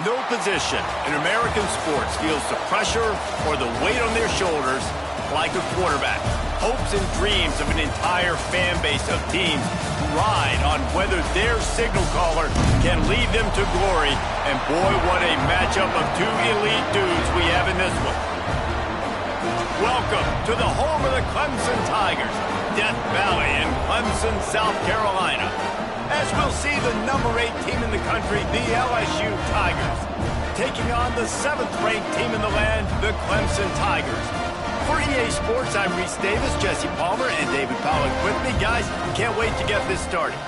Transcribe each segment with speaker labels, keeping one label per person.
Speaker 1: No position in American sports feels the pressure or the weight on their shoulders like a quarterback. Hopes and dreams of an entire fan base of teams ride on whether their signal caller can lead them to glory. And boy, what a matchup of two elite dudes we have in this one. Welcome to the home of the Clemson Tigers, Death Valley in Clemson, South Carolina. As we'll see the number 8 team in the country, the LSU Tigers, taking on the 7th-ranked team in the land, the Clemson Tigers. For EA Sports, I'm Reese Davis, Jesse Palmer, and David Pollack with me. Guys, can't wait to get this started.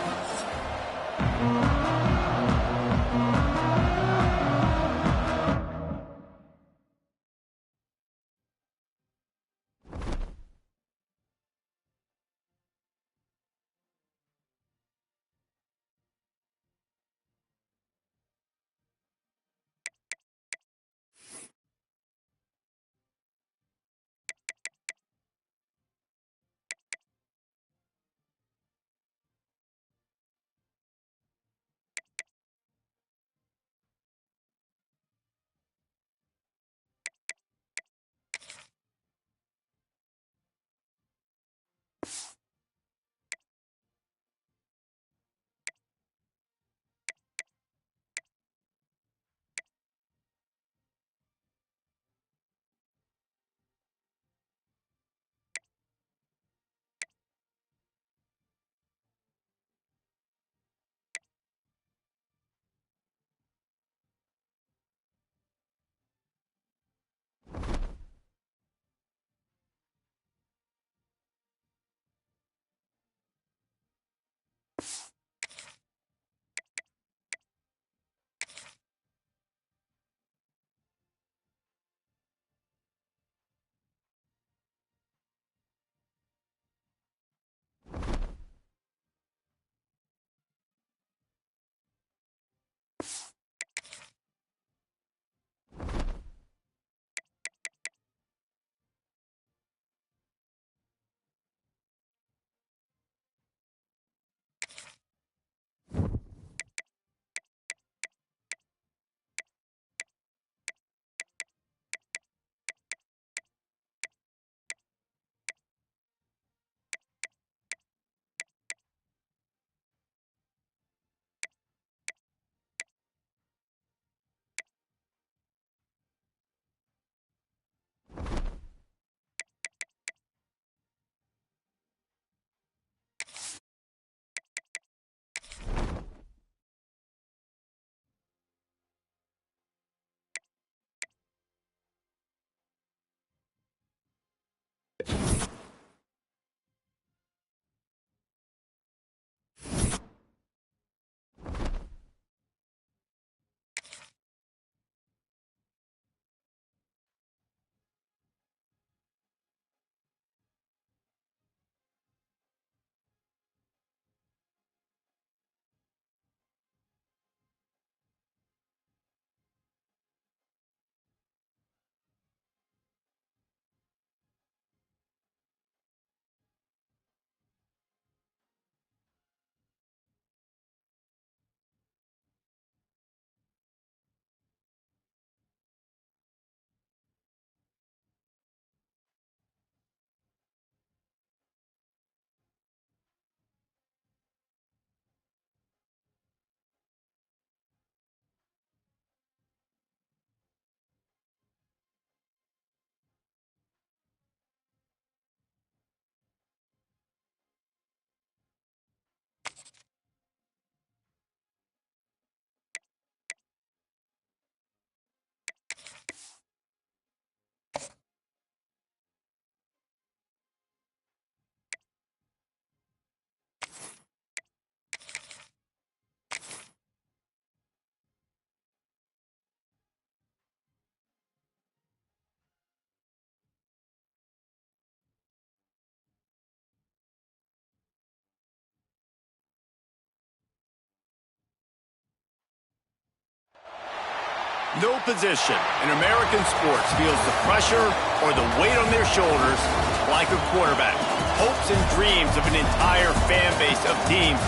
Speaker 1: No position in American sports feels the pressure or the weight on their shoulders like a quarterback. Hopes and dreams of an entire fan base of teams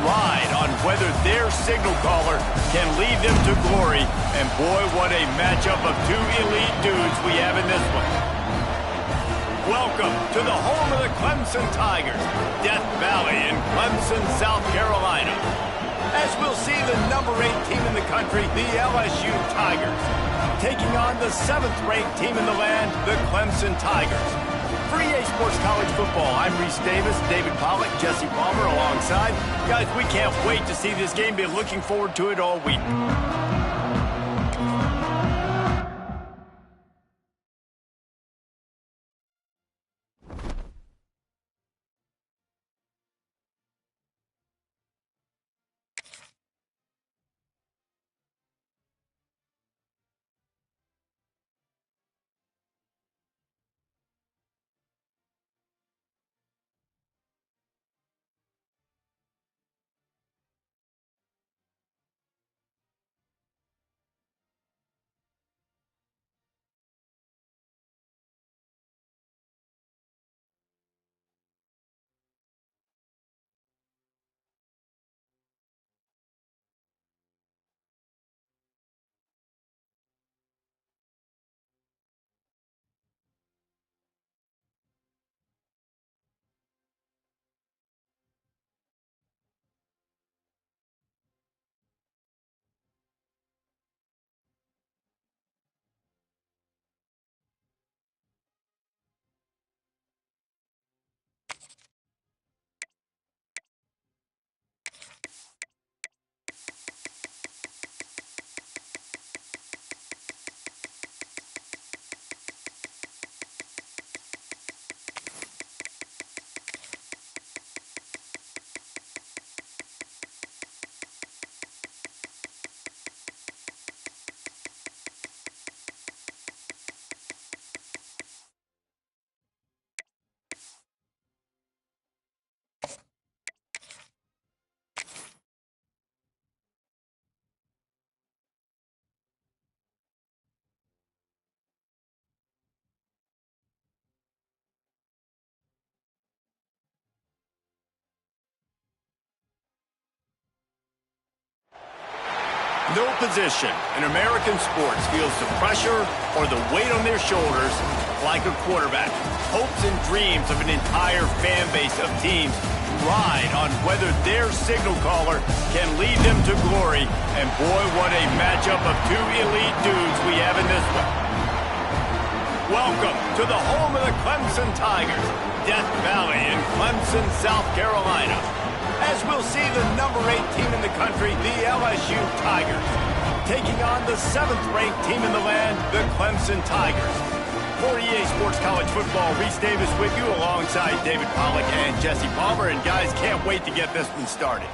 Speaker 1: ride on whether their signal caller can lead them to glory. And boy, what a matchup of two elite dudes we have in this one. Welcome to the home of the Clemson Tigers, Death Valley in Clemson, South Carolina. As we'll see the number 8 team in the country, the LSU Tigers, taking on the 7th-ranked team in the land, the Clemson Tigers. For EA Sports College Football, I'm Reese Davis, David Pollack, Jesse Palmer alongside. Guys, we can't wait to see this game. Been looking forward to it all week. No position in American sports feels the pressure or the weight on their shoulders like a quarterback. Hopes and dreams of an entire fan base of teams ride on whether their signal caller can lead them to glory. And boy, what a matchup of two elite dudes we have in this one. Welcome to the home of the Clemson Tigers, Death Valley in Clemson, South Carolina. As we'll see the number 8 team in the country, the LSU Tigers, taking on the 7th-ranked team in the land, the Clemson Tigers. For EA Sports College Football, Reese Davis with you alongside David Pollack and Jesse Palmer. And guys, can't wait to get this one started.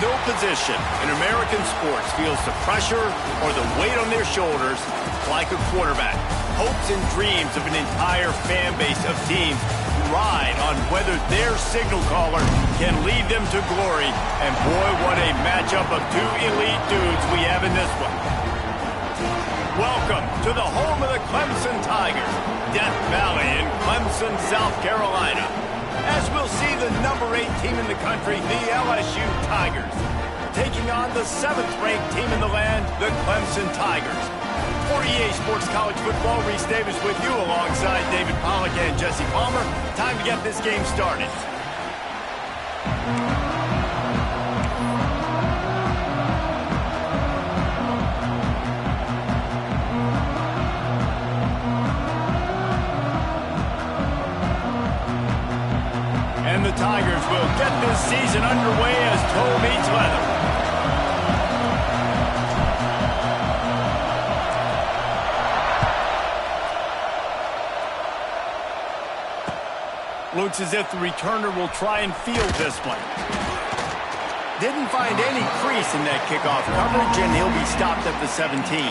Speaker 1: No position in American sports feels the pressure or the weight on their shoulders like a quarterback. Hopes and dreams of an entire fan base of teams ride on whether their signal caller can lead them to glory. And boy, what a matchup of two elite dudes we have in this one. Welcome to the home of the Clemson Tigers, Death Valley in Clemson, South Carolina. As we'll see the number 8 team in the country, the LSU Tigers, taking on the 7th-ranked team in the land, the Clemson Tigers. For EA Sports College Football, Reese Davis with you alongside David Pollack and Jesse Palmer. Time to get this game started. And the Tigers will get this season underway as toe meets leather. Looks as if the returner will try and field this one. Didn't find any crease in that kickoff coverage, and he'll be stopped at the 17.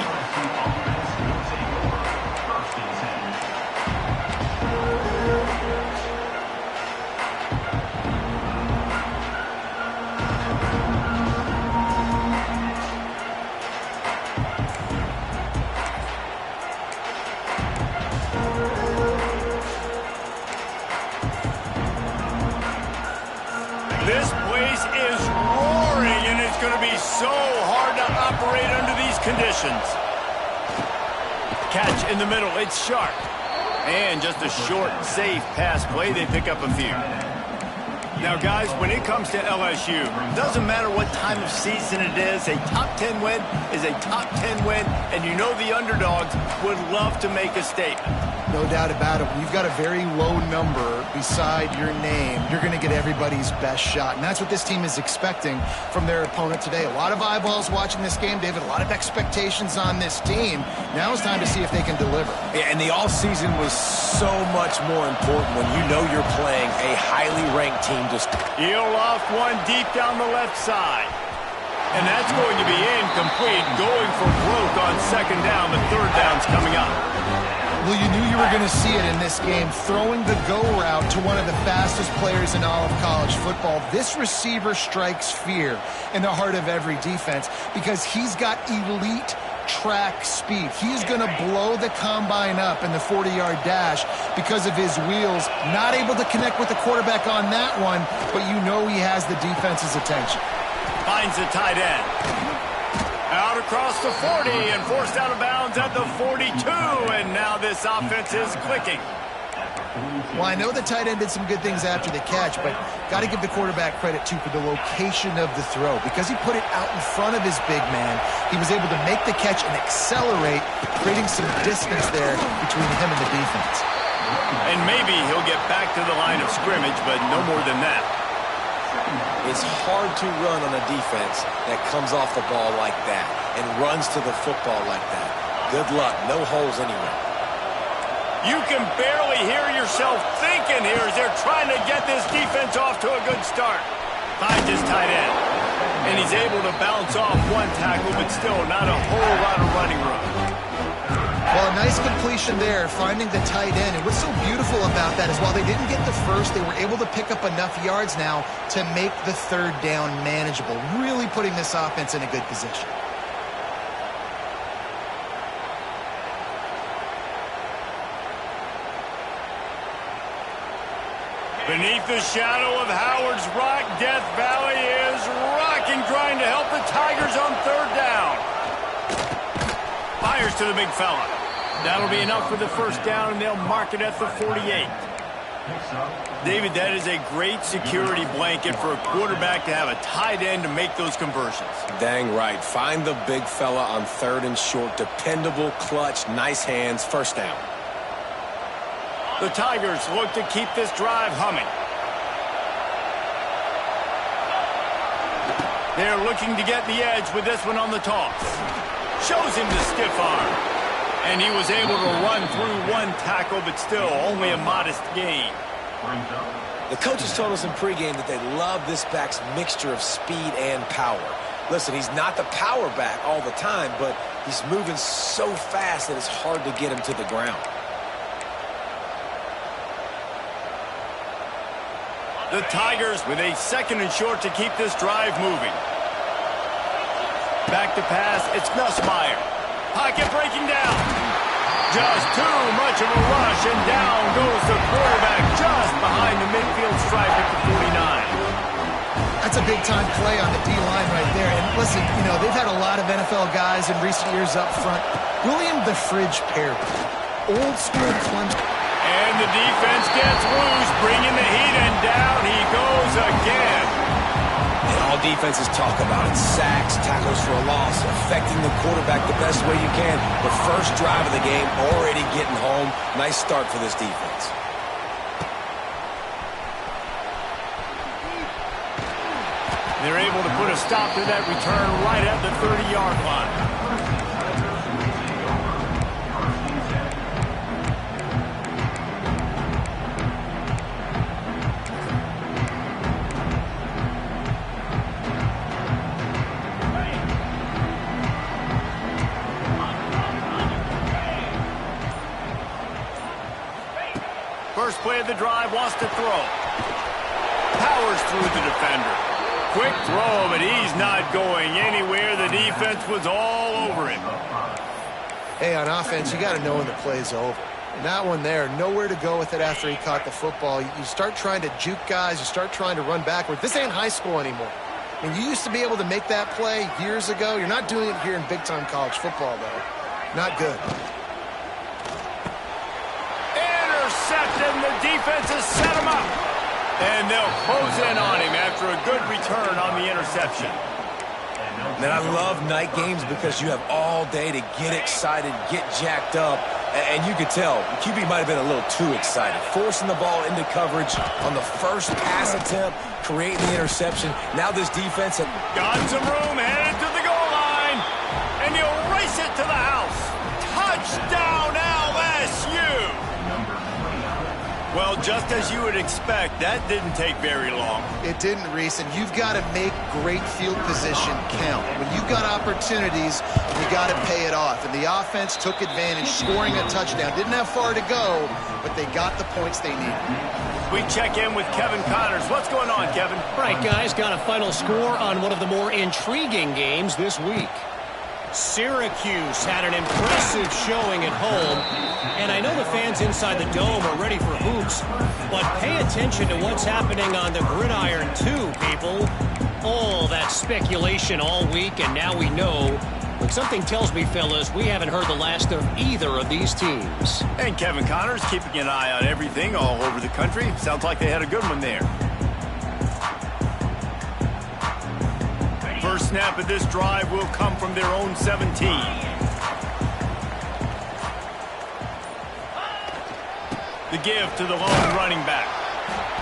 Speaker 1: This place is roaring, and it's going to be so hard to operate under these conditions. Catch in the middle, it's sharp. And just a short, safe pass play, they pick up a few. Now, guys, when it comes to LSU, doesn't matter what time of season it is, a top 10 win is a top 10 win, and you know the underdogs would love to make a statement.
Speaker 2: No doubt about it. When you've got a very low number beside your name, you're going to get everybody's best shot. And that's what this team is expecting from their opponent today. A lot of eyeballs watching this game, David. A lot of expectations on this team. Now it's time to see if they can deliver.
Speaker 3: Yeah, and the offseason was so much more important when you know you're playing a highly ranked team.
Speaker 1: He'll loft one deep down the left side. And that's going to be incomplete. Going for broke on second down. The third down's coming up.
Speaker 2: Well, you knew you were going to see it in this game, throwing the go route to one of the fastest players in all of college football. This receiver strikes fear in the heart of every defense because he's got elite track speed. He's going to blow the combine up in the 40-yard dash because of his wheels. Not able to connect with the quarterback on that one, but you know he has the defense's attention.
Speaker 1: Finds the tight end. Out across the 40 and forced out of bounds at the 42, and now this offense is clicking.
Speaker 2: Well, I know the tight end did some good things after the catch, but got to give the quarterback credit, too, for the location of the throw. Because he put it out in front of his big man, he was able to make the catch and accelerate, creating some distance there between him and the defense.
Speaker 1: And maybe he'll get back to the line of scrimmage, but no more than that.
Speaker 3: It's hard to run on a defense that comes off the ball like that and runs to the football like that. Good luck. No holes anywhere.
Speaker 1: You can barely hear yourself thinking here as they're trying to get this defense off to a good start. Finds his tight end. And he's able to bounce off one tackle, but still not a whole lot of running room.
Speaker 2: Well, a nice completion there, finding the tight end. And what's so beautiful about that is while they didn't get the first, they were able to pick up enough yards now to make the third down manageable, really putting this offense in a good position.
Speaker 1: Beneath the shadow of Howard's Rock, Death Valley is rocking, trying to help the Tigers on third down. Fires to the big fella. That'll be enough for the first down, and they'll mark it at the 48. David, that is a great security blanket for a quarterback to have a tight end to make those conversions.
Speaker 3: Dang right. Find the big fella on third and short. Dependable, clutch, nice hands, first down.
Speaker 1: The Tigers look to keep this drive humming. They're looking to get the edge with this one on the toss. Shows him the stiff arm. And he was able to run through one tackle, but still only a modest gain.
Speaker 3: The coaches told us in pregame that they love this back's mixture of speed and power. Listen, he's not the power back all the time, but he's moving so fast that it's hard to get him to the ground.
Speaker 1: The Tigers with a 2nd and short to keep this drive moving. Back to pass, it's Nussmeier. Pocket breaking down. Just too much of a rush, and down goes the quarterback just behind the midfield stripe at the 49.
Speaker 2: That's a big-time play on the D-line right there. And listen, you know, they've had a lot of NFL guys in recent years up front. William the Fridge Perry, old-school Clemson.
Speaker 1: And the defense gets loose, bringing the heat, and down he goes again.
Speaker 3: And all defenses talk about it. Sacks, tackles for a loss, affecting the quarterback the best way you can. The first drive of the game, already getting home. Nice start for this defense.
Speaker 1: They're able to put a stop to that return right at the 30-yard line. First play of the drive, wants to throw. Powers through the defender. Quick throw, but he's not going anywhere. The defense was all over him.
Speaker 2: Hey, on offense, you got to know when the play's over. And that one there, nowhere to go with it after he caught the football. You start trying to juke guys. You start trying to run backward. This ain't high school anymore. I mean, you used to be able to make that play years ago. You're not doing it here in big-time college football, though. Not good.
Speaker 1: Intercepted, the defense has set him up. And they'll close in on him after a good return on the interception.
Speaker 3: Man, I love night games because you have all day to get excited, get jacked up, and you could tell QB might have been a little too excited. Forcing the ball into coverage on the first pass attempt, creating the interception. Now this defense has
Speaker 1: got some room, headed to the goal line, and he'll race it to the house. Touchdown LSU! Well, just as you would expect, that didn't take very long.
Speaker 2: It didn't, Reese, and you've got to make great field position count. When you've got opportunities, you got to pay it off. And the offense took advantage, scoring a touchdown. Didn't have far to go, but they got the points they needed.
Speaker 1: We check in with Kevin Connors. What's going on, Kevin?
Speaker 4: All right, guys, got a final score on one of the more intriguing games this week. Syracuse had an impressive showing at home, and I know the fans inside the dome are ready for hoops, but pay attention to what's happening on the gridiron too, people. All that speculation all week, and now we know. But something tells me, fellas, we haven't heard the last of either of these teams.
Speaker 1: And Kevin Connors keeping an eye on everything all over the country. Sounds like they had a good one there. First snap of this drive will come from their own 17. The give to the lone running back.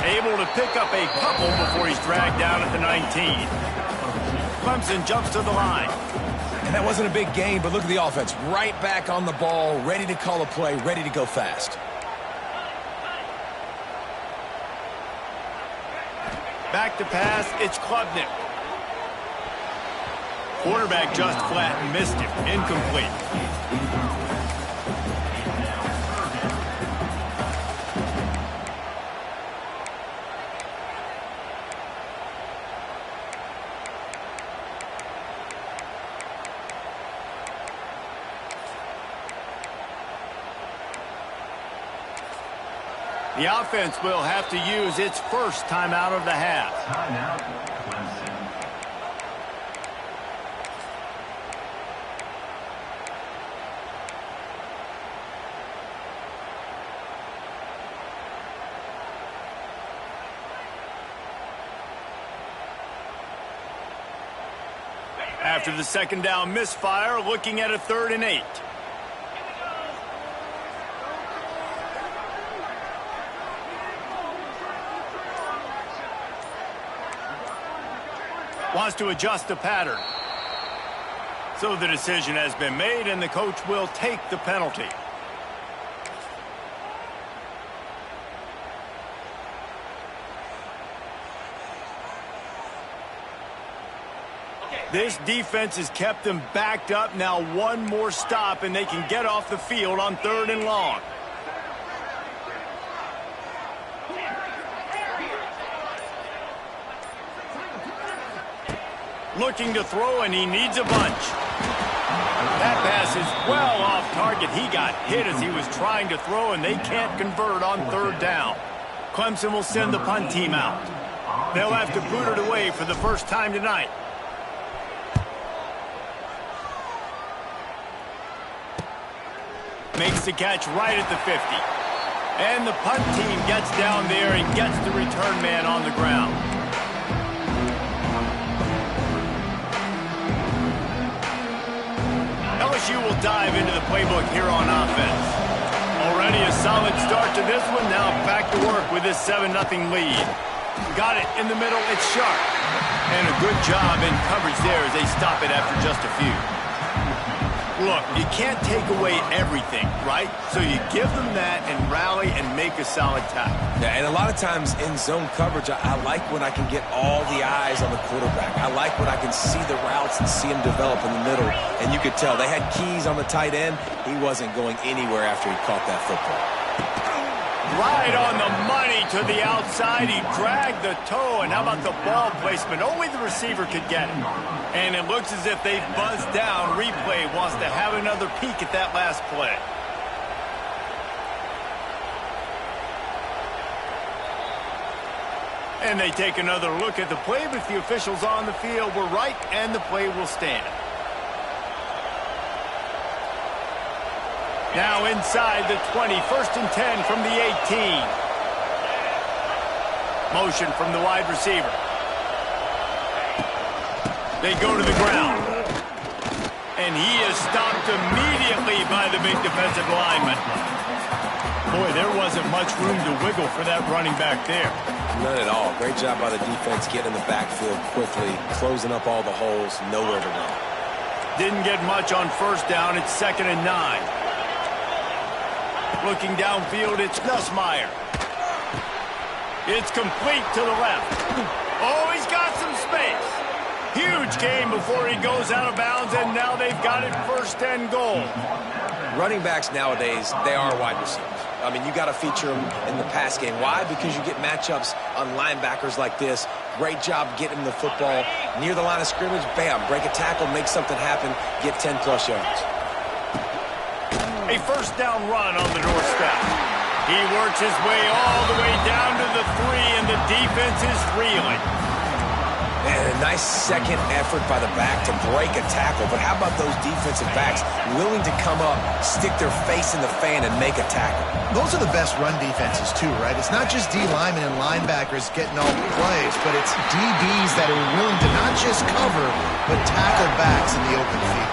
Speaker 1: Able to pick up a couple before he's dragged down at the 19. Clemson jumps to the line.
Speaker 3: And that wasn't a big gain, but look at the offense. Right back on the ball, ready to call a play, ready to go fast.
Speaker 1: Back to pass, it's Klubnik. Quarterback just flat and missed him. Incomplete. The offense will have to use its first timeout of the half.
Speaker 5: Timeout, Clemson.
Speaker 1: After the second down misfire, looking at a 3rd and 8. Wants to adjust the pattern. So the decision has been made, and the coach will take the penalty. This defense has kept them backed up. Now one more stop, and they can get off the field on 3rd and long. Looking to throw, and he needs a bunch. That pass is well off target. He got hit as he was trying to throw, and they can't convert on 3rd down. Clemson will send the punt team out. They'll have to boot it away for the first time tonight. Makes the catch right at the 50. And the punt team gets down there and gets the return man on the ground. LSU will dive into the playbook here on offense. Already a solid start to this one. Now back to work with this 7-0 lead. Got it in the middle. It's sharp. And a good job in coverage there as they stop it after just a few. Look, you can't take away everything, right? So you give them that and rally and make a solid tackle.
Speaker 3: Yeah, and a lot of times in zone coverage, I like when I can get all the eyes on the quarterback. I like when I can see the routes and see him develop in the middle. And you could tell they had keys on the tight end. He wasn't going anywhere after he caught that football.
Speaker 1: Right on the money to the outside. He dragged the toe, and how about the ball placement? Only the receiver could get it. And it looks as if they've buzzed down. Replay wants to have another peek at that last play. And they take another look at the play, but the officials on the field were right, and the play will stand. Now inside the 20, 1st and 10 from the 18. Motion from the wide receiver. They go to the ground. And he is stopped immediately by the big defensive lineman. Boy, there wasn't much room to wiggle for that running back there.
Speaker 3: None at all. Great job by the defense getting in the backfield quickly, closing up all the holes, nowhere to run.
Speaker 1: Didn't get much on 1st down. It's 2nd and 9. Looking downfield, it's Nussmeier. It's complete to the left. Oh, he's got some space. Huge gain before he goes out of bounds, and now they've got it 1st and goal.
Speaker 3: Running backs nowadays, they are wide receivers. I mean, you got to feature them in the pass game. Why? Because you get matchups on linebackers like this. Great job getting the football near the line of scrimmage. Bam, break a tackle, make something happen, get 10-plus yards.
Speaker 1: A 1st down run on the doorstep. He works his way all the way down to the 3, and the defense is reeling.
Speaker 3: And a nice second effort by the back to break a tackle. But how about those defensive backs willing to come up, stick their face in the fan, and make a tackle?
Speaker 2: Those are the best run defenses, too, right? It's not just D linemen and linebackers getting all the plays, but it's DBs that are willing to not just cover, but tackle backs in the open field.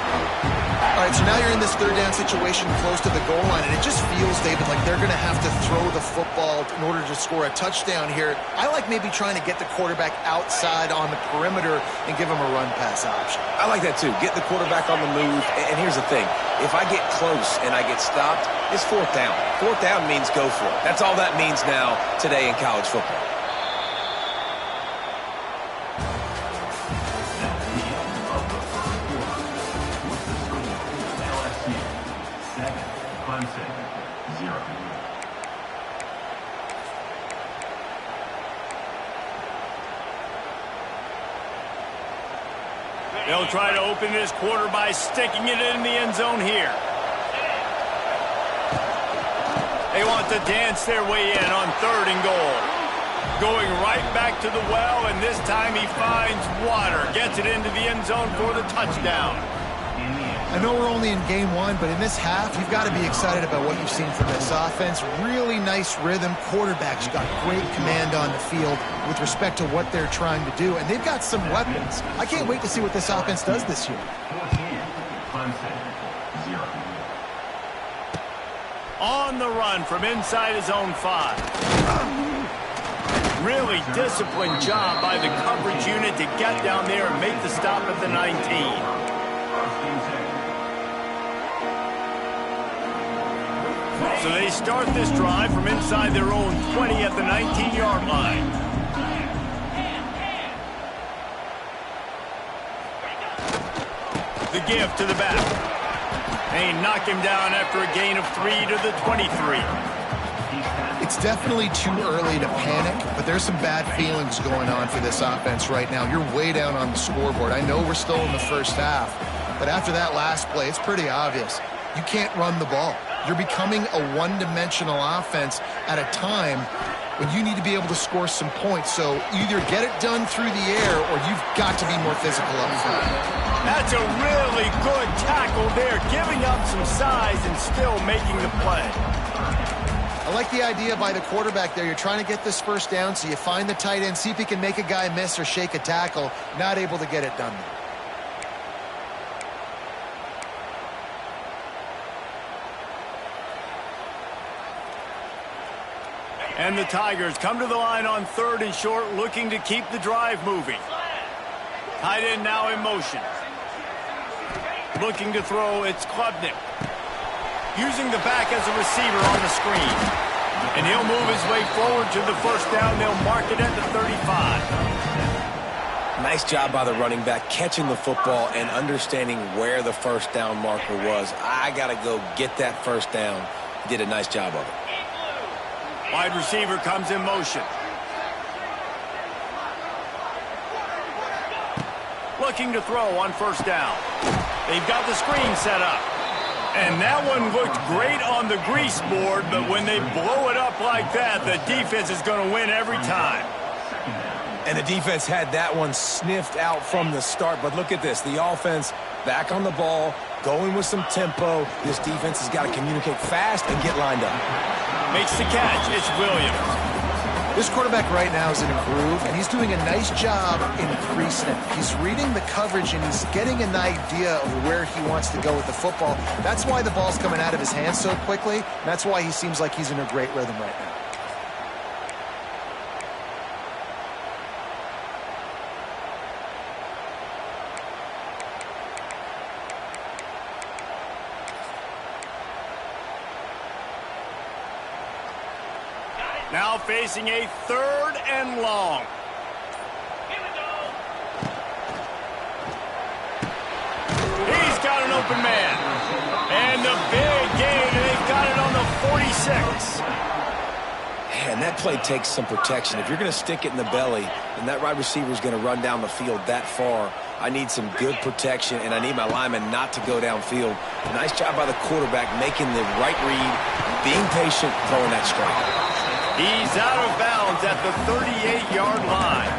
Speaker 2: All right, so now you're in this 3rd down situation close to the goal line, and it just feels, David, like they're going to have to throw the football in order to score a touchdown here. I like maybe trying to get the quarterback outside on the perimeter and give him a run-pass option.
Speaker 3: I like that, too. Get the quarterback on the move. And here's the thing. If I get close and I get stopped, it's 4th down. 4th down means go for it. That's all that means now today in college football.
Speaker 1: They'll try to open this quarter by sticking it in the end zone here. They want to dance their way in on 3rd and goal. Going right back to the well, and this time he finds water. Gets it into the end zone for the touchdown.
Speaker 2: I know we're only in game 1, but in this half, you've got to be excited about what you've seen from this offense. Really nice rhythm. Quarterbacks got great command on the field with respect to what they're trying to do, and they've got some weapons. I can't wait to see what this offense does this year.
Speaker 1: On the run from inside his own 5. Really disciplined job by the coverage unit to get down there and make the stop at the 19. So they start this drive from inside their own 20 at the 19-yard line. the give to the back. They knock him down after a gain of 3 to the 23.
Speaker 2: It's definitely too early to panic, but there's some bad feelings going on for this offense right now. You're way down on the scoreboard. I know we're still in the first half, but after that last play, it's pretty obvious. You can't run the ball. You're becoming a one-dimensional offense at a time when you need to be able to score some points. So either get it done through the air or you've got to be more physical up front.
Speaker 1: That's a really good tackle there, giving up some size and still making the play.
Speaker 2: I like the idea by the quarterback there. You're trying to get this first down, so you find the tight end, see if he can make a guy miss or shake a tackle. Not able to get it done there.
Speaker 1: And the Tigers come to the line on 3rd and short, looking to keep the drive moving. Tight end now in motion. Looking to throw, it's Klubnik. Using the back as a receiver on the screen. And he'll move his way forward to the first down. They'll mark it at the 35.
Speaker 3: Nice job by the running back, catching the football and understanding where the first down marker was. I got to go get that first down. He did a nice job of it.
Speaker 1: Wide receiver comes in motion. Looking to throw on first down. They've got the screen set up. And that one looked great on the grease board, but when they blow it up like that, the defense is going to win every time.
Speaker 3: And the defense had that one sniffed out from the start. But look at this. The offense back on the ball, going with some tempo. This defense has got to communicate fast and get lined up.
Speaker 1: Makes the catch. It's Williams.
Speaker 2: This quarterback right now is in a groove, and he's doing a nice job in pre-snap. He's reading the coverage, and he's getting an idea of where he wants to go with the football. That's why the ball's coming out of his hands so quickly, and that's why he seems like he's in a great rhythm right now.
Speaker 1: Now facing a 3rd and long. He's got an open man. And the big gain, and they've got it on the 46.
Speaker 3: And that play takes some protection. If you're going to stick it in the belly, then that wide receiver is going to run down the field that far. I need some good protection, and I need my lineman not to go downfield. Nice job by the quarterback making the right read, being patient, throwing that strike.
Speaker 1: He's out of bounds at the 38-yard line.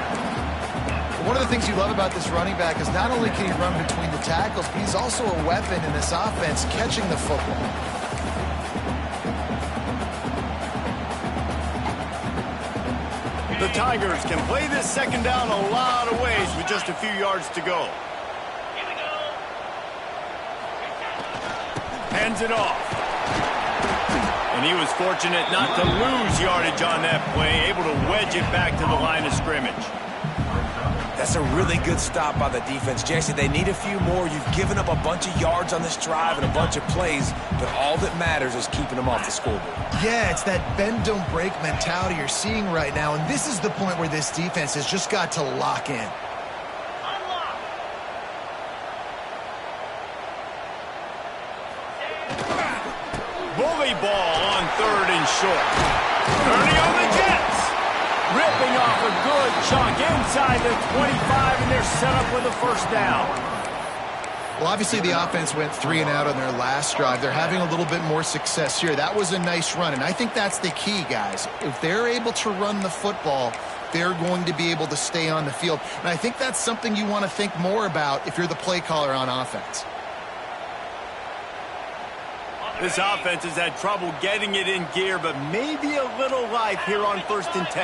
Speaker 2: One of the things you love about this running back is not only can he run between the tackles, but he's also a weapon in this offense catching the football.
Speaker 1: The Tigers can play this second down a lot of ways with just a few yards to go. Hands it off. And he was fortunate not to lose yardage on that play, able to wedge it back to the line of scrimmage.
Speaker 3: That's a really good stop by the defense. Jesse, they need a few more. You've given up a bunch of yards on this drive and a bunch of plays, but all that matters is keeping them off the scoreboard.
Speaker 2: Yeah, it's that bend, don't break mentality you're seeing right now, and this is the point where this defense has just got to lock in.
Speaker 1: Bully ball on 3rd and short. Ernie on the Jets. Ripping off a good chunk inside the 25, and they're set up with a first down.
Speaker 2: Well, obviously the offense went 3 and out on their last drive. They're having a little bit more success here. That was a nice run, and I think that's the key, guys. If they're able to run the football, they're going to be able to stay on the field. And I think that's something you want to think more about if you're the play caller on offense.
Speaker 1: This offense has had trouble getting it in gear, but maybe a little life here on 1st and 10.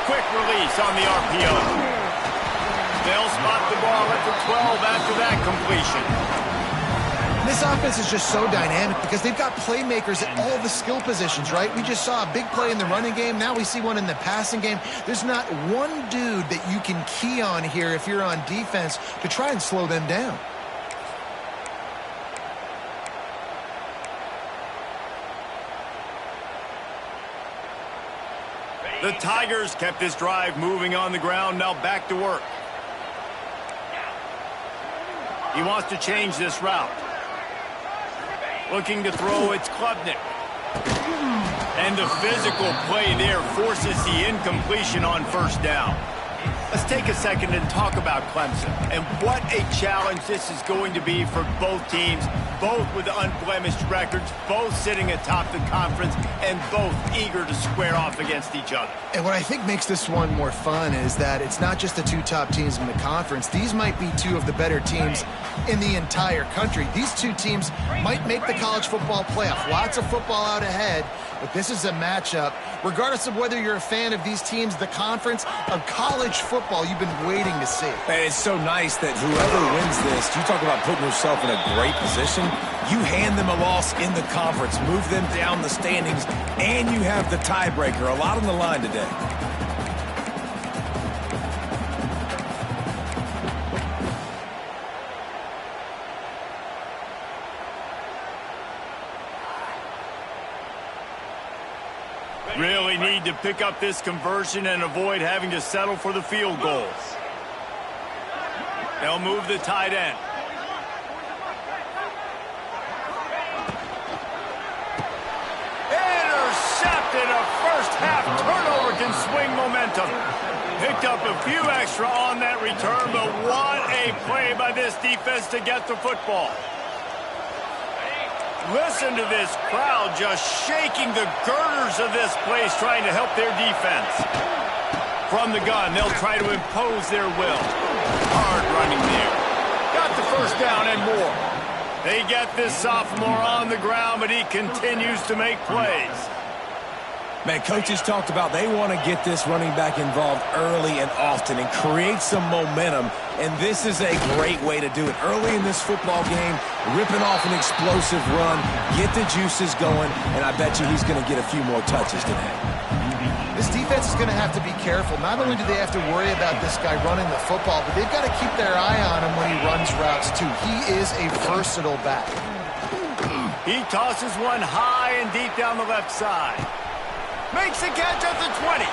Speaker 1: Quick release on the RPO. They'll spot the ball at the 12 after that completion.
Speaker 2: This offense is just so dynamic because they've got playmakers at all the skill positions, right? We just saw a big play in the running game. Now we see one in the passing game. There's not one dude that you can key on here if you're on defense to try and slow them down.
Speaker 1: The Tigers kept this drive moving on the ground, now back to work. He wants to change this route. Looking to throw, it's Klubnik. And the physical play there forces the incompletion on first down. Let's take a second and talk about Clemson. And what a challenge this is going to be for both teams, both with unblemished records, both sitting atop the conference, and both eager to square off against each other.
Speaker 2: And what I think makes this one more fun is that it's not just the two top teams in the conference. These might be two of the better teams in the entire country. These two teams might make the college football playoff. Lots of football out ahead, but this is a matchup, regardless of whether you're a fan of these teams, the conference, or college football you've been waiting to see.
Speaker 3: Man, it's so nice that whoever wins this, you talk about putting yourself in a great position, you hand them a loss in the conference, move them down the standings, and you have the tiebreaker. A lot on the line today.
Speaker 1: Really need to pick up this conversion and avoid having to settle for the field goals. They'll move the tight end. Intercepted. A first half turnover can swing momentum. Picked up a few extra on that return, but what a play by this defense to get the football. Listen to this crowd just shaking the girders of this place, trying to help their defense. From the gun, they'll try to impose their will. Hard running there. Got the first down and more. They get this sophomore on the ground, but he continues to make plays.
Speaker 3: Man, coaches talked about they want to get this running back involved early and often and create some momentum, and this is a great way to do it. Early in this football game, ripping off an explosive run, get the juices going, and I bet you he's going to get a few more touches today.
Speaker 2: This defense is going to have to be careful. Not only do they have to worry about this guy running the football, but they've got to keep their eye on him when he runs routes, too. He is a versatile back.
Speaker 1: He tosses one high and deep down the left side. Makes the catch at the 20.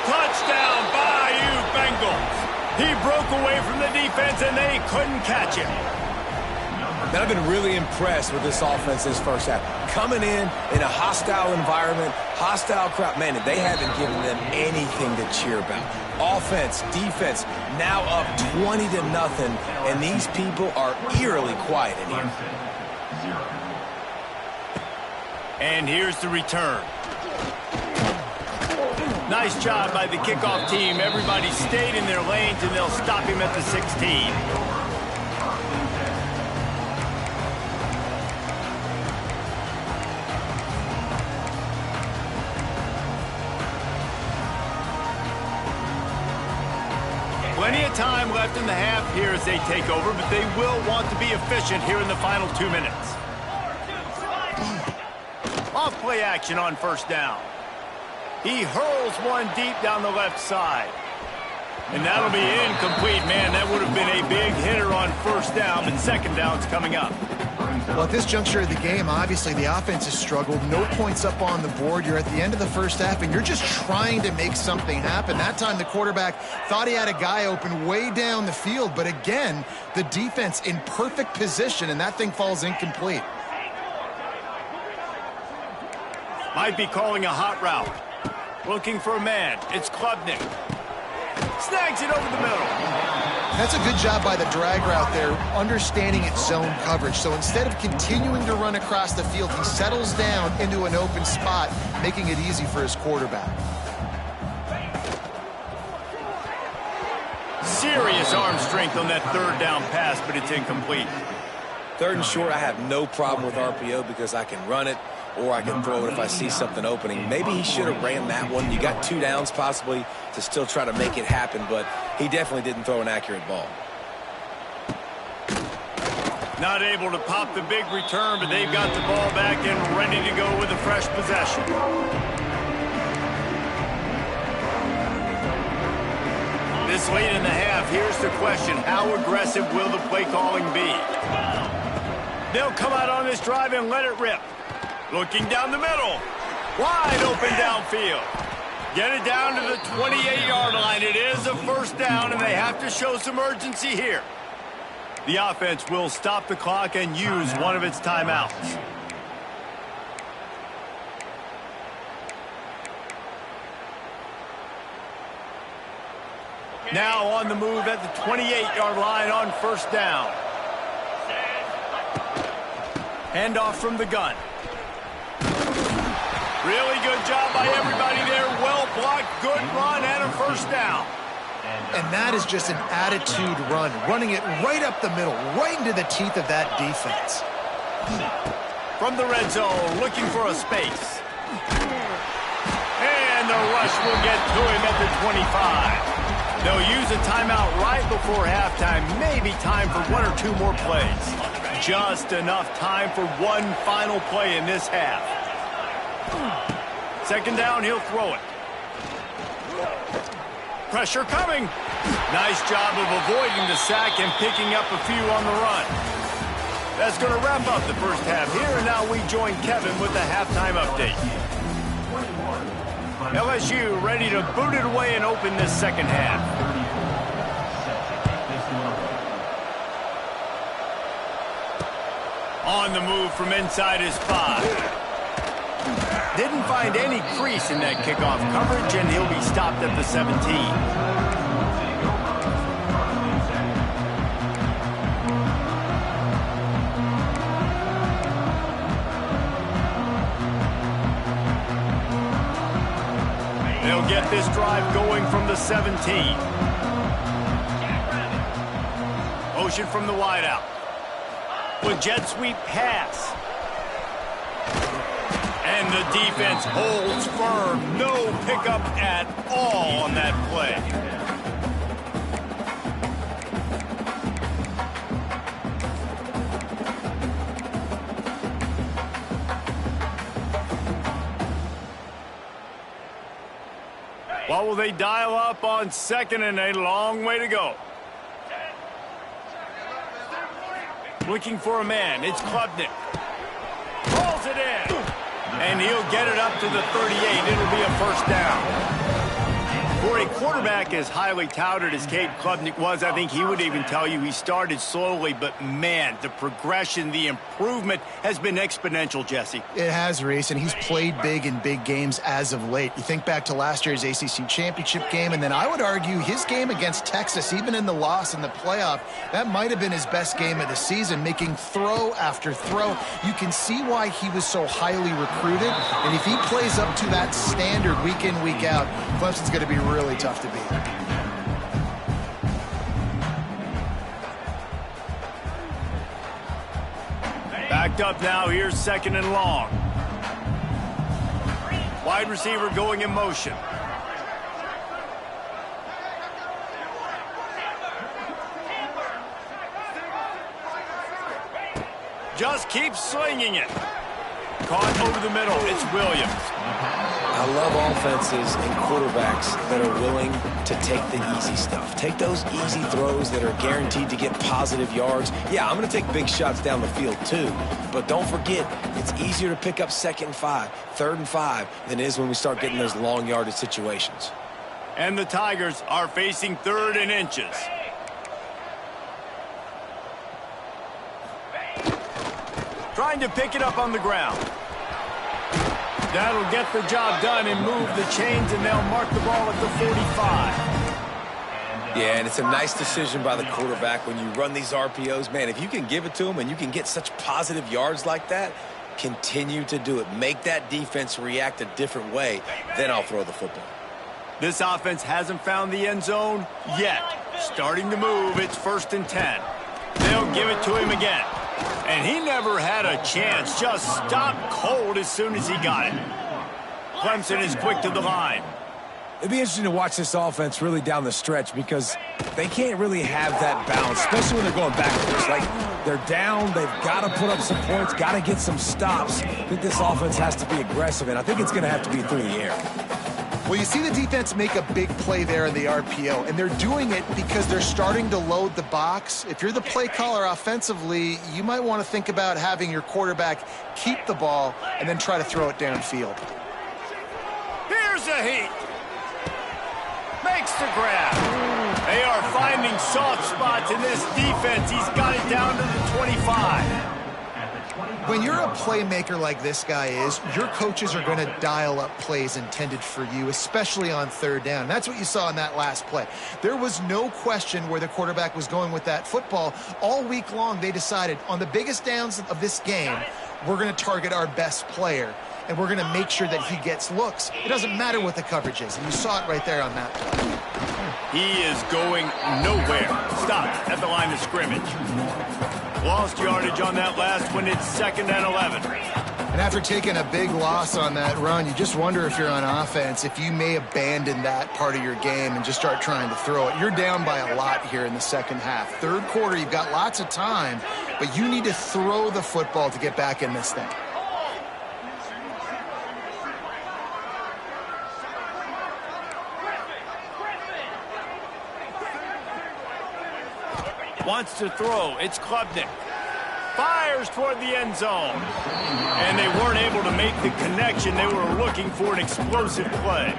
Speaker 1: Touchdown, Bayou Bengals. He broke away from the defense, and they couldn't catch him.
Speaker 3: Man, I've been really impressed with this offense this first half. Coming in a hostile environment, hostile crowd. Man, they haven't given them anything to cheer about. Offense, defense, now up 20-0, and these people are eerily quiet in here.
Speaker 1: And here's the return. Nice job by the kickoff team. Everybody stayed in their lanes, and they'll stop him at the 16. Plenty of time left in the half here as they take over, but they will want to be efficient here in the final 2 minutes. Off play action on first down. He hurls one deep down the left side. And that'll be incomplete. Man, that would have been a big hitter on first down, but second down's coming up.
Speaker 2: Well, at this juncture of the game, obviously the offense has struggled. No points up on the board. You're at the end of the first half, and you're just trying to make something happen. That time the quarterback thought he had a guy open way down the field, but again, the defense in perfect position, and that thing falls incomplete.
Speaker 1: Might be calling a hot route. Looking for a man. It's Klubnik. Snags it over the middle.
Speaker 2: That's a good job by the drag route there, understanding its zone coverage. So instead of continuing to run across the field, he settles down into an open spot, making it easy for his quarterback.
Speaker 1: Serious arm strength on that third down pass, but it's incomplete.
Speaker 3: Third and short, I have no problem with RPO because I can run it or I can throw it if I see something opening. Maybe he should have ran that one. You got 2 downs possibly to still try to make it happen, but he definitely didn't throw an accurate ball.
Speaker 1: Not able to pop the big return, but they've got the ball back and ready to go with a fresh possession. This late in the half, here's the question. How aggressive will the play calling be? They'll come out on this drive and let it rip. Looking down the middle. Wide open downfield. Get it down to the 28-yard line. It is a first down, and they have to show some urgency here. The offense will stop the clock and use one of its timeouts. Now on the move at the 28-yard line on first down. Handoff from the gun. Really good job by everybody there. Well blocked, good run, and a first down.
Speaker 2: And that is just an attitude run, running it right up the middle, right into the teeth of that defense.
Speaker 1: From the red zone, looking for a space. And the rush will get to him at the 25. They'll use a timeout right before halftime. Maybe time for one or two more plays. Just enough time for one final play in this half. Second down, he'll throw it. Pressure coming. Nice job of avoiding the sack and picking up a few on the run. That's going to wrap up the first half here, and now we join Kevin with the halftime update. LSU ready to boot it away and open this second half. On the move from inside his 5. Didn't find any crease in that kickoff coverage, and he'll be stopped at the 17. They'll get this drive going from the 17. Motion from the wideout. With jet sweep pass. And the defense holds firm. No pickup at all on that play. What will they dial up on second and a long way to go? Looking for a man. It's Klubnik. Pulls it in. And he'll get it up to the 38. It'll be a first down. For a quarterback as highly touted as Cade Klubnik was, I think he would even tell you he started slowly, but man, the progression, the improvement has been exponential, Jesse.
Speaker 2: It has, Reese, and he's played big in big games as of late. You think back to last year's ACC championship game, and then I would argue his game against Texas, even in the loss in the playoff, that might have been his best game of the season, making throw after throw. You can see why he was so highly recruited, and if he plays up to that standard week in, week out, Clemson's going to be really tough to beat.
Speaker 1: Backed up now, here's second and long. Wide receiver going in motion. Just keep slinging it. Caught over the middle, it's Williams.
Speaker 3: I love offenses and quarterbacks that are willing to take the easy stuff. Take those easy throws that are guaranteed to get positive yards. Yeah, I'm going to take big shots down the field too. But don't forget, it's easier to pick up second and 5, third and 5 than it is when we start getting those long yardage situations.
Speaker 1: And the Tigers are facing third and inches. Trying to pick it up on the ground. That'll get the job done and move the chains, and they'll mark the ball at the 45.
Speaker 3: Yeah, and it's a nice decision by the quarterback when you run these RPOs. Man, if you can give it to them and you can get such positive yards like that, continue to do it. Make that defense react a different way, then I'll throw the football.
Speaker 1: This offense hasn't found the end zone yet. Starting to move, it's 1st and 10. They'll give it to him again. And he never had a chance, just stopped cold as soon as he got it. Clemson is quick to the line.
Speaker 3: It'd be interesting to watch this offense really down the stretch because they can't really have that balance, especially when they're going backwards. Like, they're down, they've got to put up some points, got to get some stops. I think this offense has to be aggressive, and I think it's going to have to be through the air.
Speaker 2: Well, you see the defense make a big play there in the RPO, and they're doing it because they're starting to load the box. If you're the play caller offensively, you might want to think about having your quarterback keep the ball and then try to throw it downfield.
Speaker 1: Here's a heat. Makes the grab. They are fighting finding soft spots in this defense. He's got it down to the 25.
Speaker 2: When you're a playmaker like this guy is, your coaches are going to dial up plays intended for you, especially on third down. That's what you saw in that last play. There was no question where the quarterback was going with that football. All week long, they decided on the biggest downs of this game, we're going to target our best player, and we're going to make sure that he gets looks. It doesn't matter what the coverage is, and you saw it right there on that play.
Speaker 1: He is going nowhere. Stopped at the line of scrimmage. Lost yardage on that last one. It's 2nd and 11.
Speaker 2: And after taking a big loss on that run, you just wonder if you're on offense, if you may abandon that part of your game and just start trying to throw it. You're down by a lot here in the second half. Third quarter, you've got lots of time, but you need to throw the football to get back in this thing.
Speaker 1: Wants to throw. It's Klubnik. Fires toward the end zone. And they weren't able to make the connection. They were looking for an explosive play.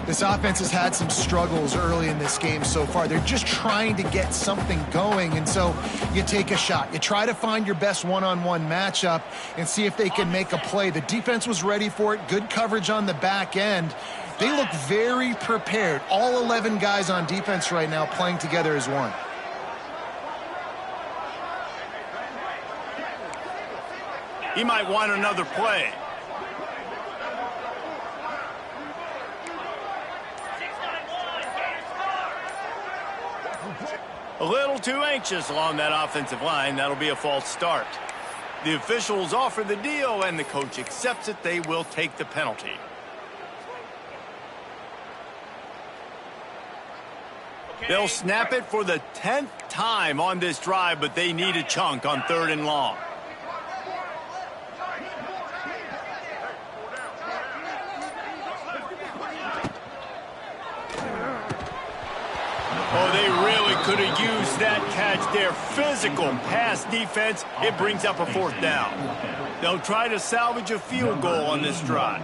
Speaker 2: This offense has had some struggles early in this game so far. They're just trying to get something going, and so you take a shot. You try to find your best one-on-one matchup and see if they can make a play. The defense was ready for it. Good coverage on the back end. They look very prepared. All 11 guys on defense right now playing together as one.
Speaker 1: He might want another play. A little too anxious along that offensive line. That'll be a false start. The officials offer the deal, and the coach accepts it. They will take the penalty. They'll snap it for the 10th time on this drive, but they need a chunk on 3rd and long. Oh, they really could have used that catch there. Physical pass defense. It brings up a 4th down. They'll try to salvage a field goal on this drive.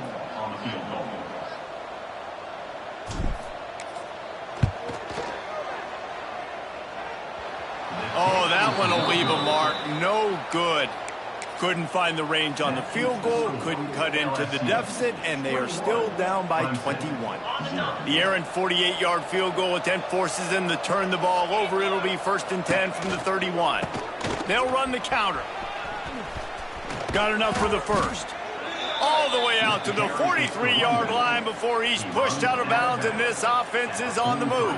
Speaker 1: Oh, that one will leave a mark. No good. Couldn't find the range on the field goal, couldn't cut into the deficit, and they are still down by 21. The errant 48-yard field goal attempt forces them to turn the ball over. It'll be 1st and 10 from the 31. They'll run the counter. Got enough for the first. All the way out to the 43-yard line before he's pushed out of bounds, and this offense is on the move.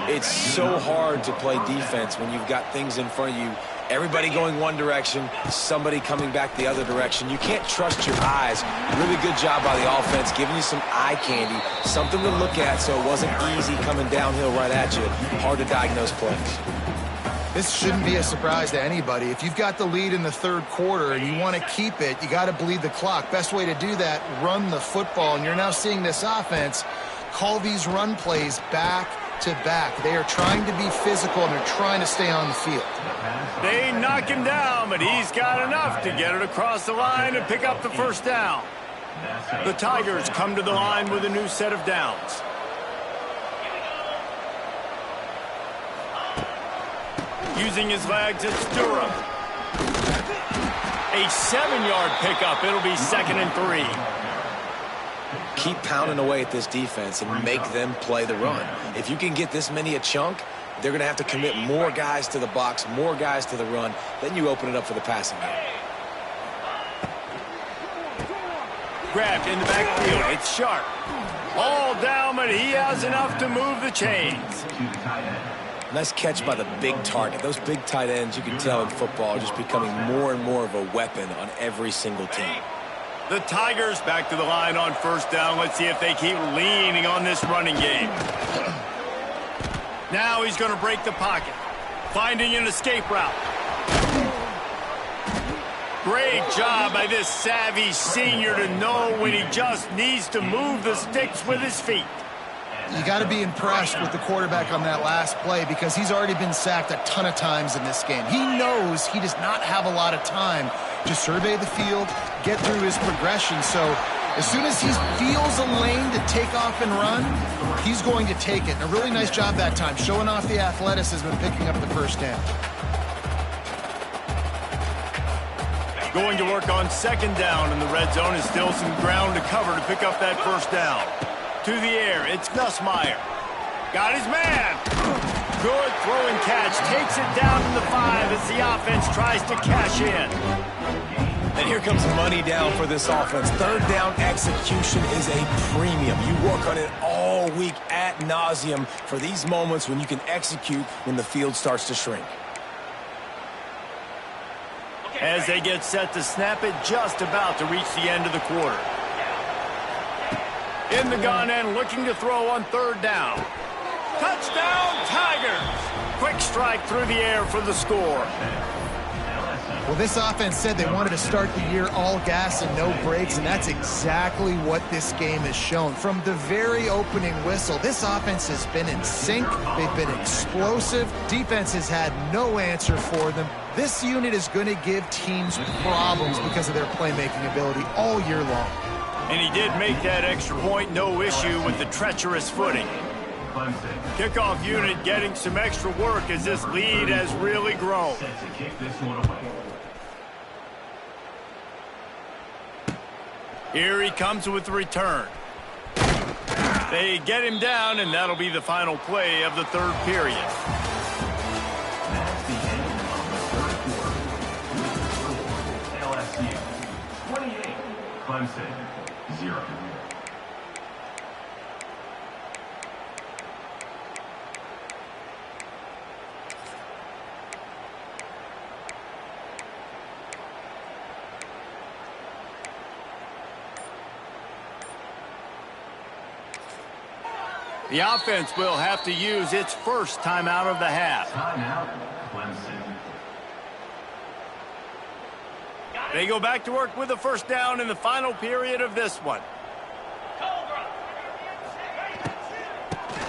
Speaker 3: It's so hard to play defense when you've got things in front of you. Everybody going one direction, somebody coming back the other direction. You can't trust your eyes. Really good job by the offense, giving you some eye candy, something to look at so it wasn't easy coming downhill right at you. Hard to diagnose plays.
Speaker 2: This shouldn't be a surprise to anybody. If you've got the lead in the 3rd quarter and you want to keep it, you got to bleed the clock. Best way to do that, run the football. And you're now seeing this offense call these run plays back to back. They are trying to be physical, and they're trying to stay on the field.
Speaker 1: They knock him down, but he's got enough to get it across the line and pick up the 1st down. The Tigers come to the line with a new set of downs. Using his legs, it's Durham. A 7-yard pickup. It'll be 2nd and 3.
Speaker 3: Keep pounding away at this defense and make them play the run. If you can get this many a chunk, they're going to have to commit more guys to the box, more guys to the run. Then you open it up for the passing game.
Speaker 1: Grabbed in the backfield. It's Sharp. All down, but he has enough to move the chains.
Speaker 3: Nice catch by the big target. Those big tight ends, you can tell in football, are just becoming more and more of a weapon on every single team.
Speaker 1: The Tigers back to the line on 1st down. Let's see if they keep leaning on this running game. Now he's going to break the pocket. Finding an escape route. Great job by this savvy senior to know when he just needs to move the sticks with his feet.
Speaker 2: You got to be impressed with the quarterback on that last play because he's already been sacked a ton of times in this game. He knows he does not have a lot of time to survey the field, get through his progression. So As soon as he feels a lane to take off and run, he's going to take it. And a really nice job that time, showing off the athleticism and picking up the first down.
Speaker 1: Going to work on second down in the red zone. Is still some ground to cover to pick up that first down. To the air, it's Nussmeier. Got his man. Good throwing catch. Takes it down in the 5 as the offense tries to cash in.
Speaker 3: And here comes money down for this offense. Third down execution is a premium. You work on it all week ad nauseum for these moments when you can execute when the field starts to shrink.
Speaker 1: As they get set to snap it, just about to reach the end of the quarter. In the gun and looking to throw on third down. Touchdown, Tigers! Quick strike through the air for the score.
Speaker 2: Well, this offense said they wanted to start the year all gas and no brakes, and that's exactly what this game has shown. From the very opening whistle, this offense has been in sync. They've been explosive. Defense has had no answer for them. This unit is going to give teams problems because of their playmaking ability all year long.
Speaker 1: And he did make that extra point, no issue with the treacherous footing. Kickoff unit getting some extra work as this lead has really grown.
Speaker 5: Set to kick this one away.
Speaker 1: Here he comes with the return. They get him down, and that'll be the final play of the third period.
Speaker 5: That's the end of the third quarter. LSU 28, Clemson 0.
Speaker 1: The offense will have to use its first timeout of the half.
Speaker 5: Timeout, Clemson.
Speaker 1: They go back to work with a first down in the final period of this one.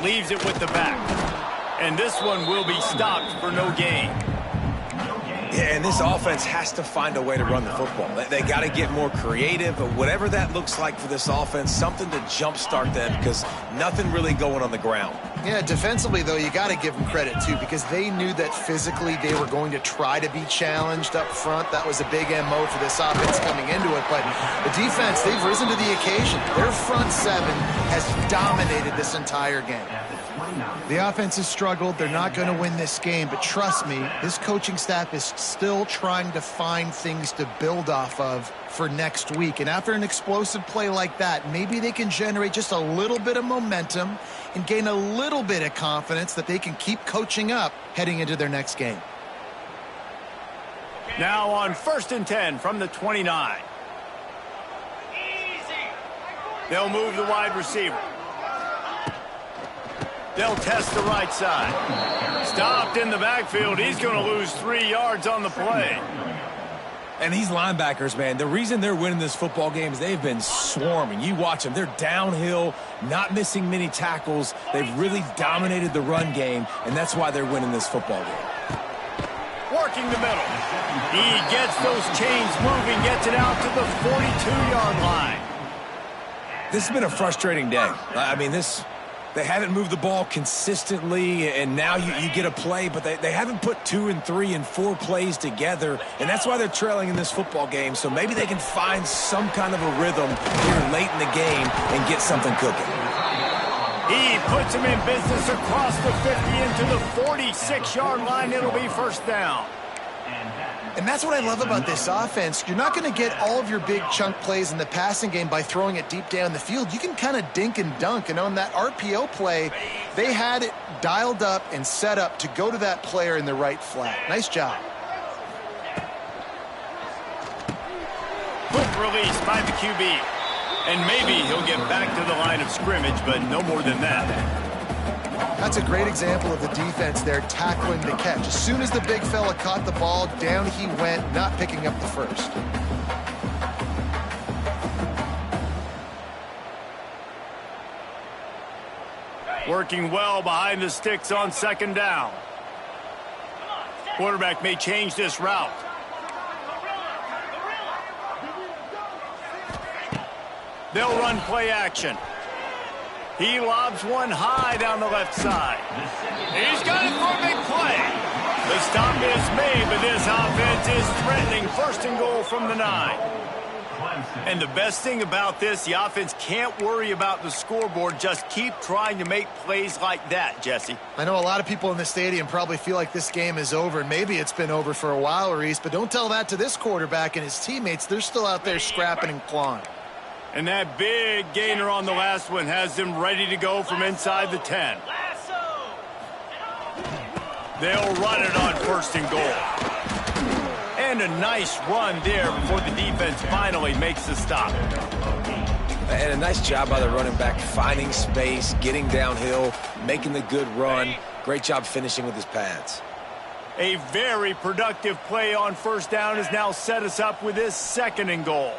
Speaker 1: Leaves it with the back. And this one will be stopped for no gain.
Speaker 3: Yeah, and this offense has to find a way to run the football. They got to get more creative, but whatever that looks like for this offense, something to jumpstart them because nothing really going on the ground.
Speaker 2: Yeah, defensively, though, you got to give them credit, too, because they knew that physically they were going to try to be challenged up front. That was a big MO for this offense coming into it. But the defense, they've risen to the occasion. Their front seven has dominated this entire game. The offense has struggled. They're not going to win this game. But trust me, this coaching staff is still trying to find things to build off of for next week. And after an explosive play like that, maybe they can generate just a little bit of momentum and gain a little bit of confidence that they can keep coaching up heading into their next game.
Speaker 1: Now on 1st and 10 from the 29. They'll move the wide receiver. They'll test the right side. Stopped in the backfield. He's going to lose 3 yards on the play.
Speaker 3: And these linebackers, man, the reason they're winning this football game is they've been swarming. You watch them. They're downhill, not missing many tackles. They've really dominated the run game, and that's why they're winning this football game.
Speaker 1: Working the middle. He gets those chains moving, gets it out to the 42-yard line.
Speaker 3: This has been a frustrating day. I mean, they haven't moved the ball consistently, and now you get a play, but they haven't put 2 and 3 and 4 plays together, and that's why they're trailing in this football game. So maybe they can find some kind of a rhythm here late in the game and get something cooking.
Speaker 1: He puts him in business across the 50 into the 46-yard line. It'll be first down.
Speaker 2: And that's what I love about this offense. You're not going to get all of your big chunk plays in the passing game by throwing it deep down the field. You can kind of dink and dunk. And on that RPO play, they had it dialed up and set up to go to that player in the right flat. Nice job.
Speaker 1: Quick release by the QB. And maybe he'll get back to the line of scrimmage, but no more than that.
Speaker 2: That's a great example of the defense there tackling the catch. As soon as the big fella caught the ball, down he went, not picking up the first.
Speaker 1: Working well behind the sticks on second down. Quarterback may change this route. They'll run play action. He lobs one high down the left side. He's got it for a big play. The stop is made, but this offense is threatening. First and goal from the 9. And the best thing about this, the offense can't worry about the scoreboard. Just keep trying to make plays like that, Jesse.
Speaker 2: I know a lot of people in the stadium probably feel like this game is over, and maybe it's been over for a while, Reese, but don't tell that to this quarterback and his teammates. They're still out there scrapping and clawing.
Speaker 1: And that big gainer on the last one has them ready to go from inside the 10. They'll run it on first and goal. And a nice run there before the defense finally makes the stop.
Speaker 3: And a nice job by the running back, finding space, getting downhill, making the good run. Great job finishing with his pads.
Speaker 1: A very productive play on first down has now set us up with this second and goal.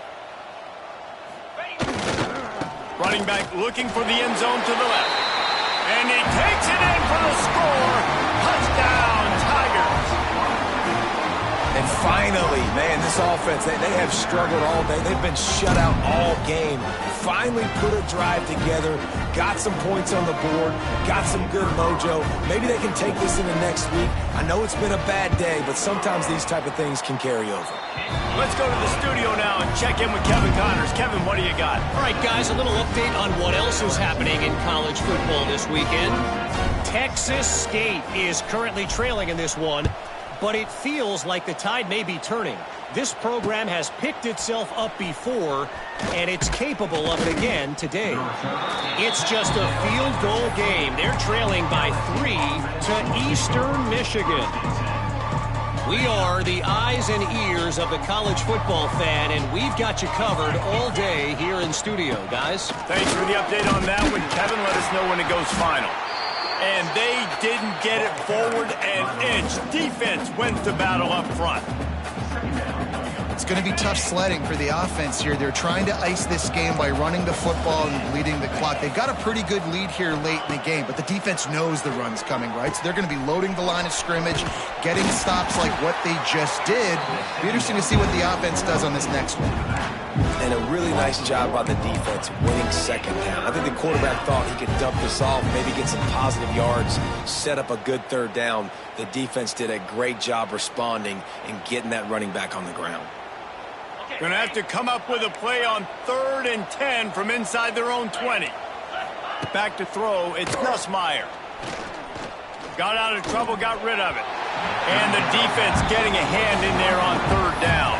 Speaker 1: Running back looking for the end zone to the left. And he takes it in for the score. Touchdown, Tigers.
Speaker 3: And finally, man, this offense, they have struggled all day. They've been shut out all game. Finally put a drive together, got some points on the board, got some good mojo. Maybe they can take this into next week. I know it's been a bad day, but sometimes these type of things can carry over.
Speaker 1: Let's go to the studio now and check in with Kevin Connors. Kevin, what do you got?
Speaker 4: All right, guys, a little update on what else is happening in college football this weekend. Texas State is currently trailing in this one, but it feels like the tide may be turning. This program has picked itself up before, and it's capable of it again today. It's just a field goal game. They're trailing by 3 to Eastern Michigan. We are the eyes and ears of the college football fan, and we've got you covered all day here in studio, guys.
Speaker 1: Thanks for the update on that one, Kevin. Let us know when it goes final. And they didn't get it forward an inch. Defense wins the battle up front.
Speaker 2: It's going to be tough sledding for the offense here. They're trying to ice this game by running the football and bleeding the clock. They've got a pretty good lead here late in the game, but the defense knows the run's coming, right? So they're going to be loading the line of scrimmage, getting stops like what they just did. It'll be interesting to see what the offense does on this next one.
Speaker 3: And a really nice job by the defense winning second down. I think the quarterback thought he could dump this off, maybe get some positive yards, set up a good third down. The defense did a great job responding and getting that running back on the ground.
Speaker 1: Going to have to come up with a play on 3rd and 10 from inside their own 20. Back to throw, it's Nussmeier. Got out of trouble, got rid of it. And the defense getting a hand in there on 3rd down.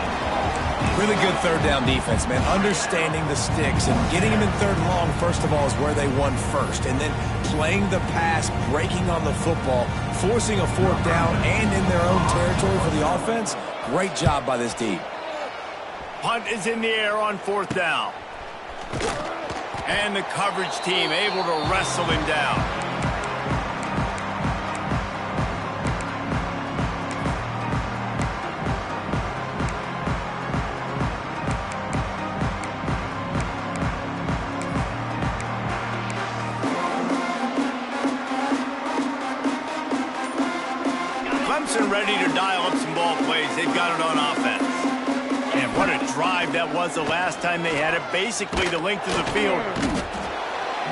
Speaker 3: Really good third down defense, man. Understanding the sticks and getting them in 3rd and long, first of all, is where they won first. And then playing the pass, breaking on the football, forcing a 4th down and in their own territory for the offense. Great job by this D.
Speaker 1: Punt is in the air on 4th down. And the coverage team able to wrestle him down. Clemson ready to dial up some ball plays. They've got it on offense. And what a drive that was the last time they had it, basically the length of the field.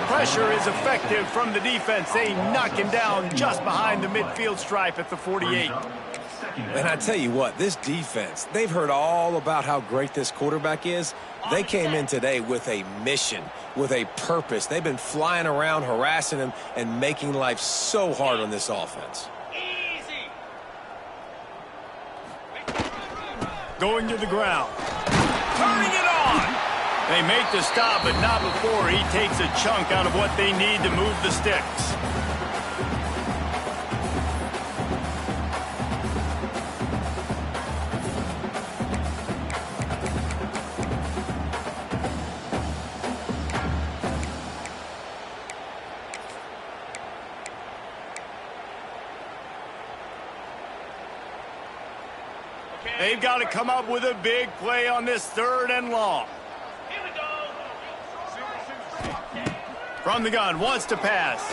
Speaker 1: Pressure is effective from the defense. They knock him down just behind the midfield stripe at the 48.
Speaker 3: And I tell you what, this defense, they've heard all about how great this quarterback is. They came in today with a mission, with a purpose. They've been flying around, harassing him, and making life so hard on this offense.
Speaker 1: Going to the ground. Turning it on. They make the stop, but not before he takes a chunk out of what they need to move the sticks. They've got to come up with a big play on this 3rd and long. From the gun, wants to pass.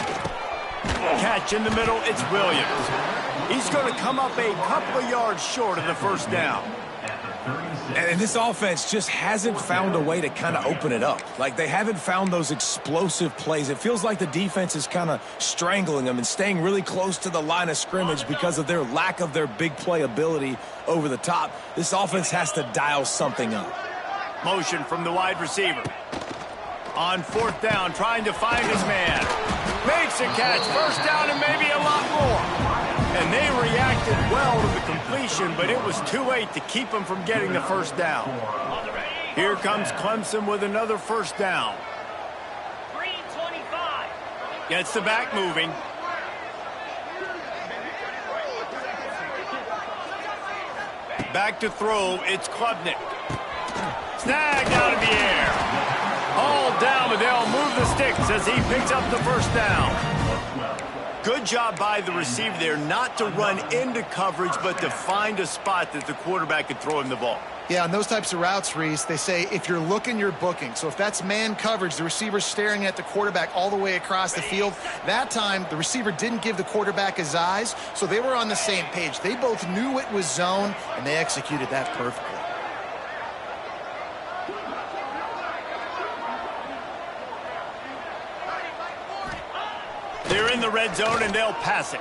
Speaker 1: Catch in the middle, it's Williams. He's going to come up a couple of yards short of the 1st down.
Speaker 3: And this offense just hasn't found a way to kind of open it up. Like, they haven't found those explosive plays. It feels like the defense is kind of strangling them and staying really close to the line of scrimmage because of their lack of their big play ability over the top. This offense has to dial something up.
Speaker 1: Motion from the wide receiver. On fourth down, trying to find his man. Makes a catch. First down and maybe a lot more. And they reacted well to the completion, but it was too late to keep them from getting the first down. Here comes Clemson with another first down.
Speaker 6: 325.
Speaker 1: Gets the back moving. Back to throw, it's Klubnik. Snagged out of the air. Hauled down, but they'll move the sticks as he picks up the first down. Good job by the receiver there not to run into coverage, but to find a spot that the quarterback could throw him the ball.
Speaker 2: Yeah, on those types of routes, Reese, they say if you're looking, you're booking. So if that's man coverage, the receiver's staring at the quarterback all the way across the field. That time, the receiver didn't give the quarterback his eyes, so they were on the same page. They both knew it was zone, and they executed that perfectly.
Speaker 1: They're in the red zone, and they'll pass it.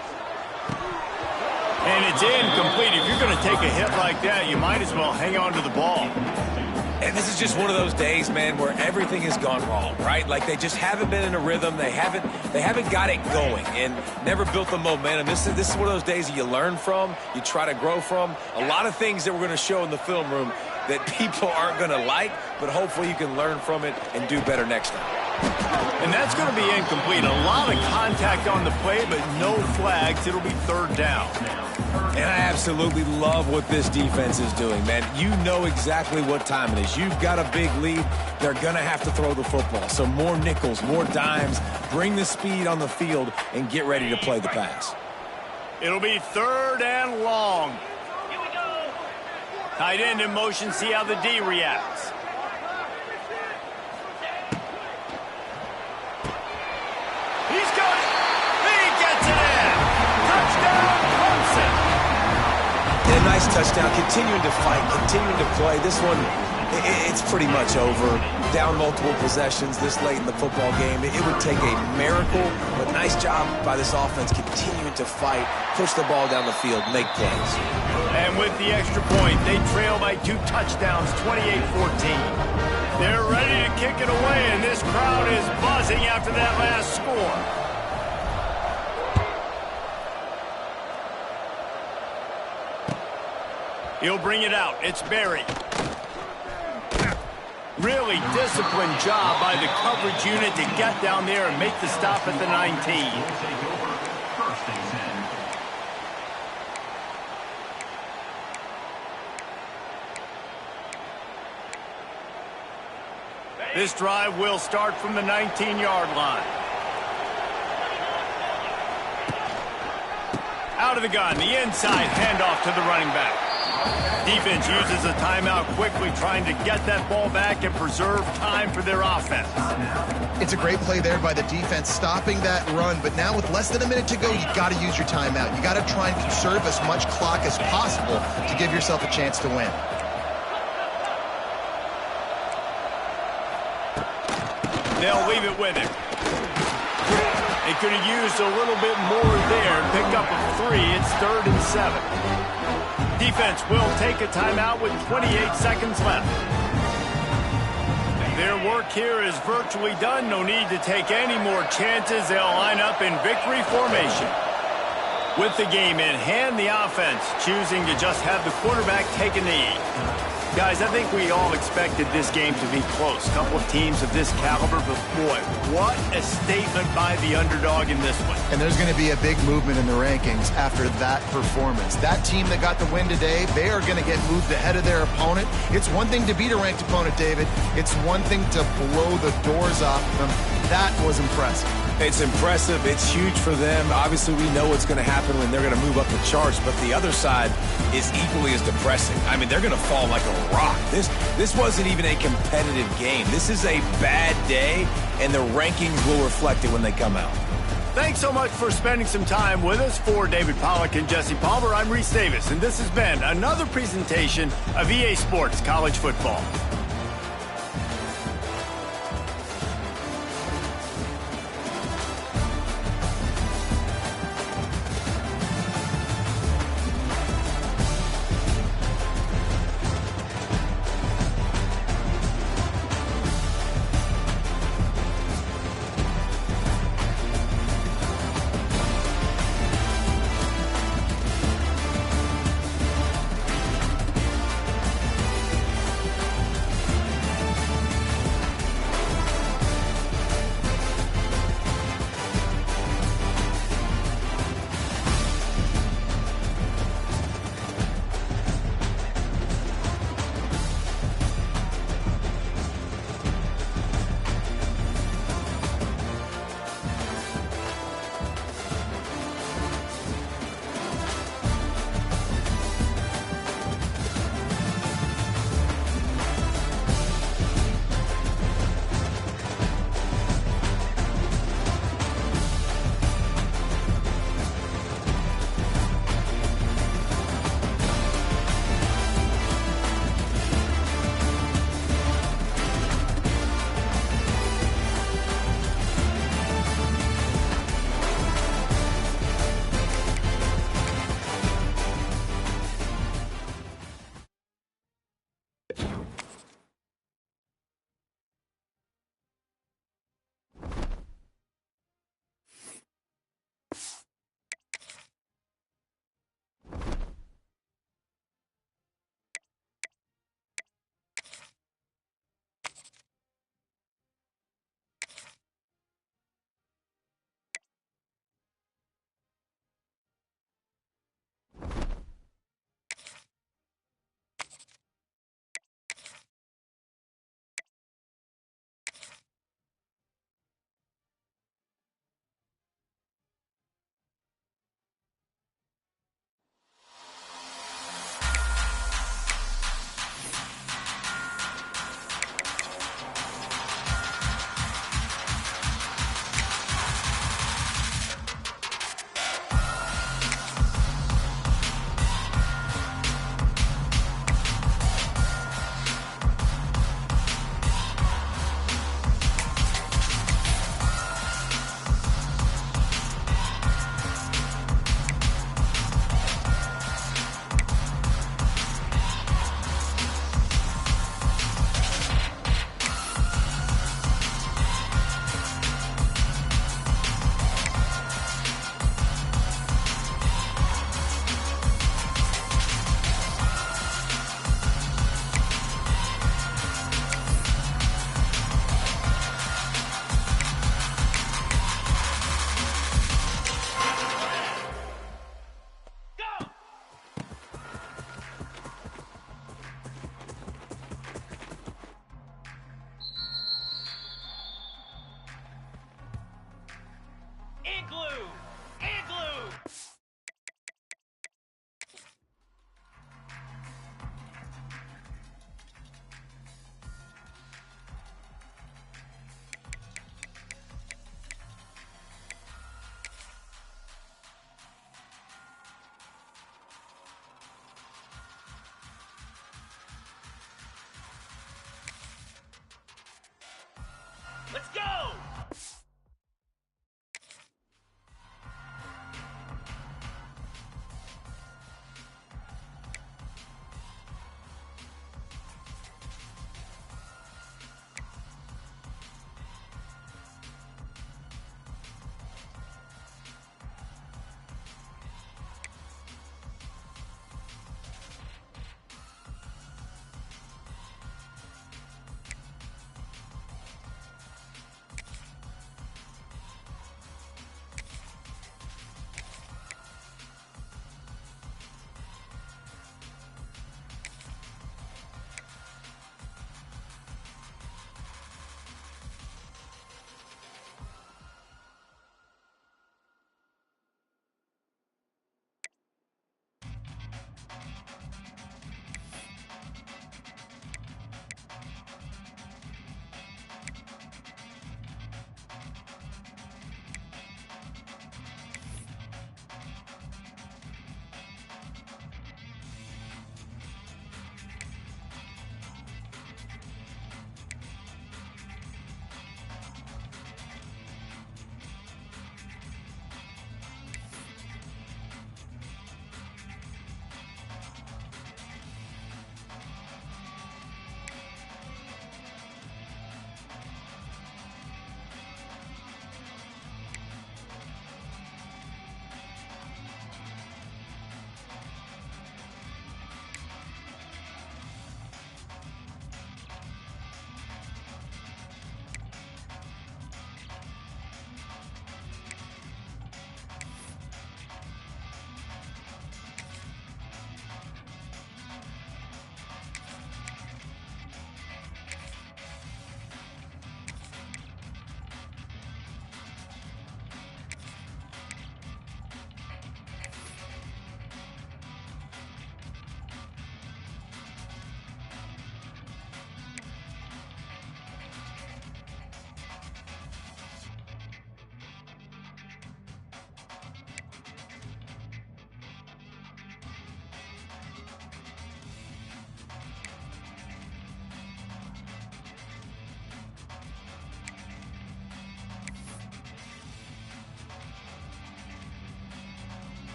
Speaker 1: And it's incomplete. If you're going to take a hit like that, you might as well hang on to the ball.
Speaker 3: And this is just one of those days, man, where everything has gone wrong, right? Like, they just haven't been in a rhythm. They haven't got it going and never built the momentum. This is one of those days that you learn from, you try to grow from. A lot of things that we're going to show in the film room that people aren't going to like, but hopefully you can learn from it and do better next time.
Speaker 1: And that's going to be incomplete. A lot of contact on the play, but no flags. It'll be third down.
Speaker 3: And I absolutely love what this defense is doing, man. You know exactly what time it is. You've got a big lead. They're going to have to throw the football. So more nickels, more dimes. Bring the speed on the field and get ready to play the pass.
Speaker 1: It'll be third and long. Tight end in motion. See how the D reacts. He's going. He gets it in. Touchdown, Clemson.
Speaker 3: And a nice touchdown. Continuing to fight, continuing to play. This one, it's pretty much over. Down multiple possessions this late in the football game. It would take a miracle, but nice job by this offense continuing to fight, push the ball down the field, make plays.
Speaker 1: And with the extra point, they trail by 2 touchdowns, 28-14. They're ready to kick it away, and this crowd is buzzing after that last score. He'll bring it out. It's Berry. Really disciplined job by the coverage unit to get down there and make the stop at the 19. This drive will start from the 19-yard line. Out of the gun, the inside handoff to the running back. Defense uses a timeout quickly, trying to get that ball back and preserve time for their offense.
Speaker 2: It's a great play there by the defense, stopping that run. But now with less than a minute to go, you got to use your timeout. You got to try and conserve as much clock as possible to give yourself a chance to win.
Speaker 1: They'll leave it with him. They could have used a little bit more there and picked up a 3. It's 3rd and 7. Defense will take a timeout with 28 seconds left. Their work here is virtually done. No need to take any more chances. They'll line up in victory formation. With the game in hand, the offense choosing to just have the quarterback take a knee. Guys, I think we all expected this game to be close. A couple of teams of this caliber, but boy, what a statement by the underdog in this one.
Speaker 2: And there's going to be a big movement in the rankings after that performance. That team that got the win today, they are going to get moved ahead of their opponent. It's one thing to beat a ranked opponent, David. It's one thing to blow the doors off them. That was impressive.
Speaker 3: It's impressive. It's huge for them. Obviously, we know what's going to happen when they're going to move up the charts, but the other side is equally as depressing. I mean, they're going to fall like a rock. This wasn't even a competitive game. This is a bad day, and the rankings will reflect it when they come out.
Speaker 1: Thanks so much for spending some time with us. For David Pollack and Jesse Palmer, I'm Reese Davis, and this has been another presentation of EA Sports College Football.